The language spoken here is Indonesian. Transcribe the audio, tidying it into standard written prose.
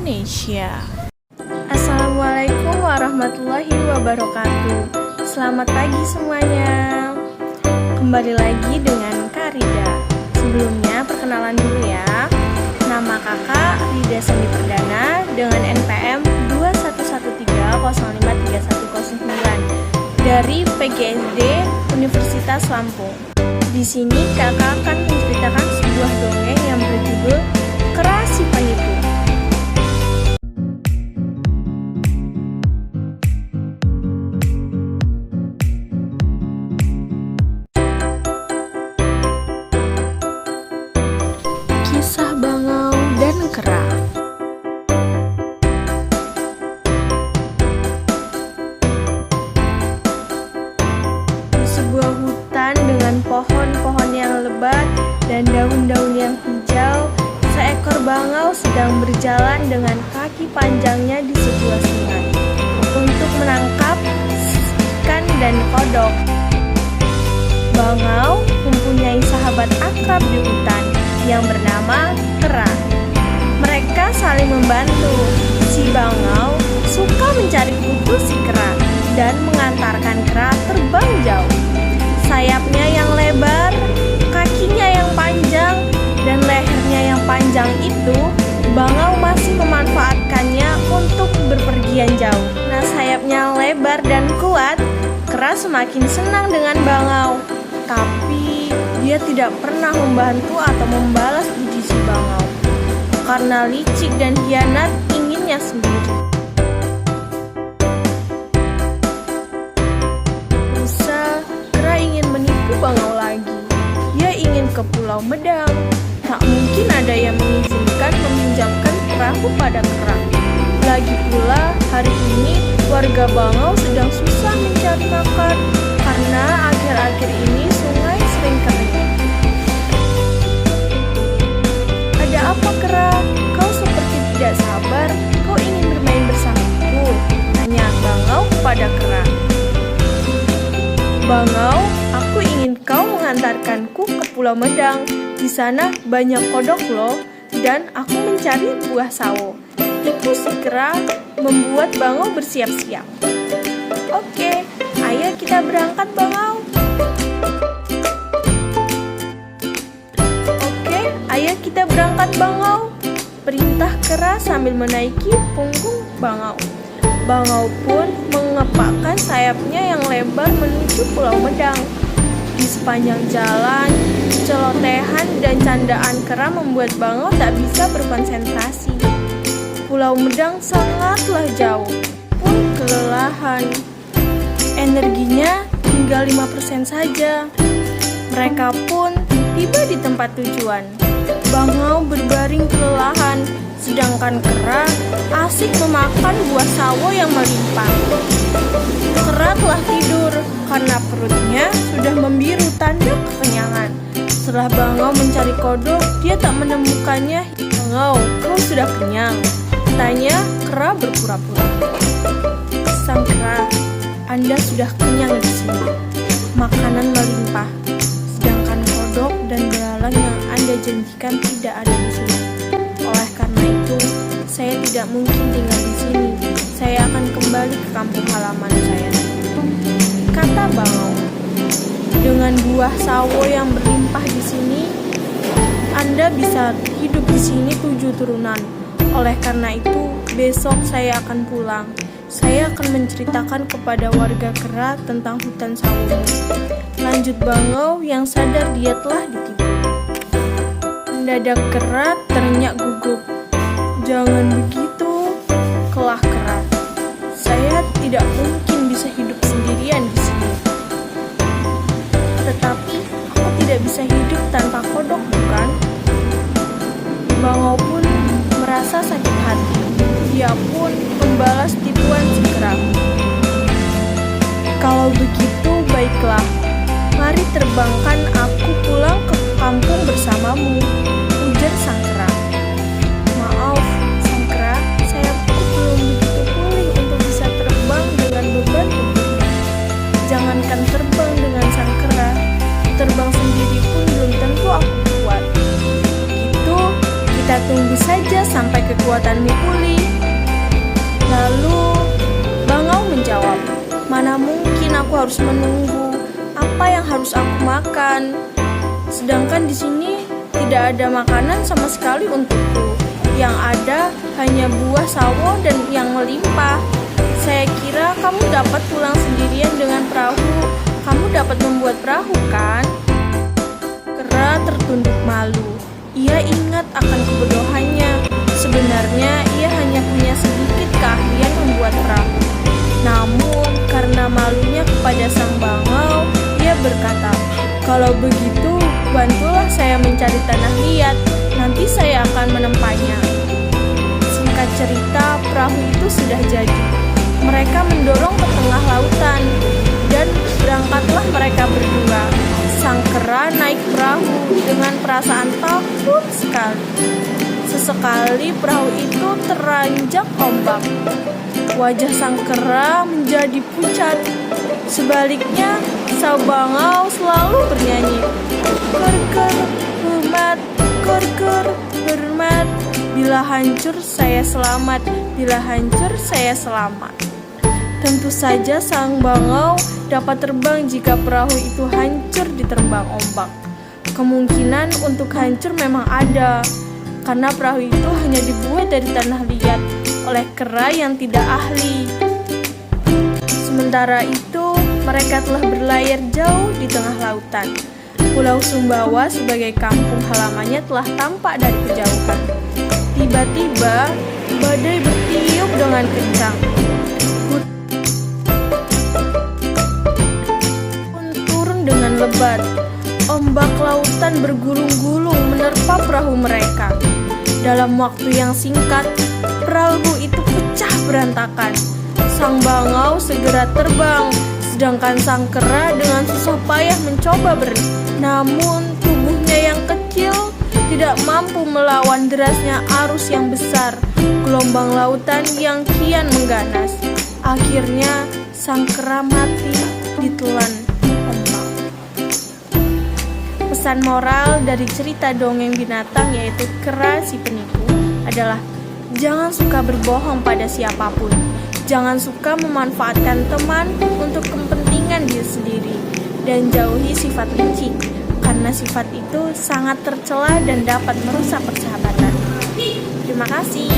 Indonesia. Assalamualaikum warahmatullahi wabarakatuh. Selamat pagi semuanya. Kembali lagi dengan Kak Rida. Sebelumnya perkenalan dulu ya. Nama kakak Rida Sandi Perdana dengan NPM 2113053109 dari PGSD Universitas Lampung. Di sini kakak akan menceritakan sebuah dongeng yang berjudul Kera Si Penipu. Kisah Bangau dan Kera. Di sebuah hutan dengan pohon-pohon yang lebat dan daun-daun yang hijau, seekor bangau sedang berjalan dengan kaki panjangnya di sebuah sungai untuk menangkap ikan dan kodok. Bangau mempunyai sahabat akrab di hutan yang bernama Kera. Mereka saling membantu. Si bangau suka mencari kutu si Kera dan mengantarkan Kera terbang jauh. Sayapnya yang lebar, kakinya yang panjang, dan lehernya yang panjang itu, bangau masih memanfaatkannya untuk berpergian jauh. Nah, sayapnya lebar dan kuat, Kera semakin senang dengan bangau. Tapi dia tidak pernah membantu atau membalas puji si bangau karena licik dan hianat inginnya sendiri. Lusa, Kera ingin menipu bangau lagi. Dia ingin ke Pulau Medang. Tak mungkin ada yang mengizinkan meminjamkan perahu pada Kera. Lagi pula, hari ini warga bangau sedang susah mencari makan karena akhir-akhir ini sungai sering kering. Ada apa, Kera? Kau seperti tidak sabar. Kau ingin bermain bersamaku? Tanya bangau kepada Kera. Bangau, aku ingin kau mengantarkanku ke Pulau Medang. Di sana banyak kodok loh, dan aku mencari buah sawo. Itu si Kera membuat bangau bersiap-siap. Oke, ayo kita berangkat bangau. Oke, ayo kita berangkat bangau. Perintah Kera sambil menaiki punggung bangau. Bangau pun mengepakkan sayapnya yang lebar menuju Pulau Medang. Di sepanjang jalan, celotehan dan candaan Kera membuat bangau tak bisa berkonsentrasi. Pulau Medang sangatlah jauh, pun kelelahan. Energinya tinggal 5% saja. Mereka pun tiba di tempat tujuan. Bangau berbaring kelelahan, sedangkan Kera asik memakan buah sawo yang melimpah. Kera telah tidur karena perutnya sudah membiru tanda kekenyangan. Setelah bangau mencari kodok, dia tak menemukannya. Bangau, kau sudah kenyang? Tanya Kera berpura-pura. Sang Kera, Anda sudah kenyang di sini. Makanan melimpah, sedangkan kodok dan belalang yang Anda janjikan tidak ada di sini. Oleh karena itu, saya tidak mungkin tinggal di sini. Saya akan kembali ke kampung halaman saya, kata bangau. Dengan buah sawo yang berlimpah di sini, Anda bisa hidup di sini 7 turunan. Oleh karena itu, besok saya akan pulang. Saya akan menceritakan kepada warga Kera tentang hutan sawo. Lanjut bangau yang sadar dia telah ditipu. Mendadak Kera ternyak gugup. Jangan begitu, kelah Kera. Saya tidak mungkin bisa hidup sendirian di sini. Tetapi aku tidak bisa hidup tanpa kodok, bukan? Bangau pun merasa sakit hati. Dia pun membalas tipuan si Kera. Kalau begitu, baiklah. Mari terbangkan aku pulang ke kampung bersamamu, ujar sang Kera. Maaf, sang Kera, saya belum begitu pulih untuk bisa terbang dengan beban tubuhnya. Jangankan terbang dengan sang Kera, terbang sendiri pun belum tentu aku kuat. Gitu, Kita tunggu saja sampai kekuatanmu pulih. Lalu bangau menjawab, mana mungkin aku harus menunggu. Apa yang harus aku makan? Sedangkan di sini tidak ada makanan sama sekali untukku. Yang ada hanya buah sawo dan yang melimpah. Saya kira kamu dapat pulang sendirian dengan perahu. Kamu dapat membuat perahu, kan? Kera tertunduk malu. Ia ingat akan kebodohannya. Sebenarnya ia hanya punya sedikit keahlian membuat perahu. Namun karena malunya kepada sang bangau, ia berkata, kalau begitu bantulah saya mencari tanah liat. Nanti saya akan menempahnya. Singkat cerita, perahu itu sudah jadi. Mereka mendorong ke tengah lautan dan berangkatlah mereka berdua. Sang kera naik perahu dengan perasaan takut sekali. Sesekali perahu itu teranjak ombak. Wajah sang kera menjadi pucat. Sebaliknya, sang bangau selalu bernyanyi, ker-ker, hormat, ker-ker, hormat. Bila hancur saya selamat, bila hancur saya selamat. Tentu saja sang bangau dapat terbang jika perahu itu hancur ditermbang ombak. Kemungkinan untuk hancur memang ada, karena perahu itu hanya dibuat dari tanah liat oleh kera yang tidak ahli. Sementara itu, mereka telah berlayar jauh di tengah lautan. Pulau Sumbawa sebagai kampung halamannya telah tampak dari kejauhan. Tiba-tiba, badai bertiup dengan kencang. Pun turun dengan lebat. Ombak lautan bergulung-gulung menerpa perahu mereka. Dalam waktu yang singkat, perahu itu pecah berantakan. Sang bangau segera terbang, sedangkan sang kera dengan susah payah mencoba berhenti. Namun tubuhnya yang kecil tidak mampu melawan derasnya arus yang besar, gelombang lautan yang kian mengganas. Akhirnya sang kera mati ditelan ombak. Pesan moral dari cerita dongeng binatang yaitu Kera si Penipu adalah jangan suka berbohong pada siapapun. Jangan suka memanfaatkan teman untuk kepentingan diri sendiri. Dan jauhi sifat licik, karena sifat itu sangat tercela dan dapat merusak persahabatan. Terima kasih.